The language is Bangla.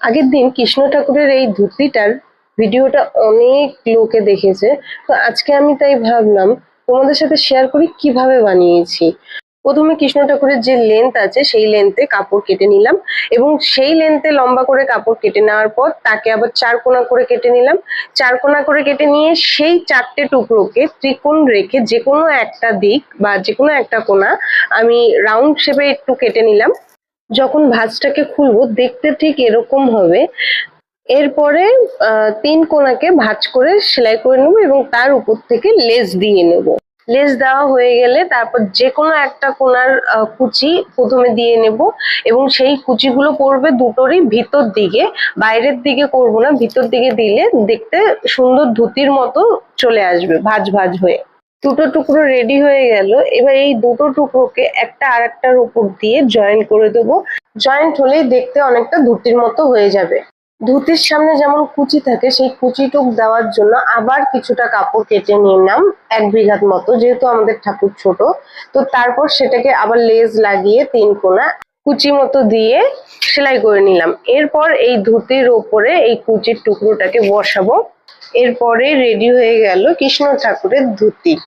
আগের দিন কৃষ্ণ ঠাকুরের এই ধুতিটার ভিডিওটা অনেক লোকে দেখেছে। তো আজকে আমি তাই ভাবলাম তোমাদের সাথে শেয়ার করি কিভাবে বানিয়েছি। প্রথমে কৃষ্ণ ঠাকুরের যে লেন্থ আছে সেই লেন্থে কাপড় কেটে নিলাম, এবং সেই লেন্থে লম্বা করে কাপড় কেটে নেওয়ার পর তাকে আবার 4 কোনা করে কেটে নিলাম। 4 কোনা করে কেটে নিয়ে সেই 4টে টুকরোকে ত্রিকোণ রেখে যে কোনো একটা দিক বা যে কোনো একটা কোনা আমি রাউন্ড শেপে একটু কেটে নিলাম। যখন ভাঁজটাকে খুলবো দেখতে ঠিক এরকম হবে। এরপরে 3 কোনাকে ভাঁজ করে সেলাই করে নেবো এবং তার উপর থেকে লেস দিয়ে নেব। লেস দেওয়া হয়ে গেলে তারপর যে কোনো একটা কোনার কুচি প্রথমে দিয়ে নেব, এবং সেই কুচিগুলো পড়বে দুটোরই ভিতর দিকে, বাইরের দিকে করব না, ভিতর দিকে দিলে দেখতে সুন্দর ধুতির মতো চলে আসবে ভাঁজ ভাঁজ হয়ে। দুটো টুকরো রেডি হয়ে গেল। এবার এই দুটো টুকরোকে একটা আরেকটার উপর দিয়ে জয়েন করে দেবো। জয়েন্ট হলেই দেখতে অনেকটা ধুতির মতো হয়ে যাবে। ধুতির সামনে যেমন কুচি থাকে সেই কুচিটুক দেওয়ার জন্য আবার কিছুটা কাপড় কেটে নিলাম, 1 বিঘাত মতো, যেহেতু আমাদের ঠাকুর ছোট। তো তারপর সেটাকে আবার লেস লাগিয়ে 3 কোনা কুচি মতো দিয়ে সেলাই করে নিলাম। এরপর এই ধুতির ওপরে এই কুচির টুকরোটাকে বসাবো। এরপরে রেডি হয়ে গেল কৃষ্ণ ঠাকুরের ধুতি।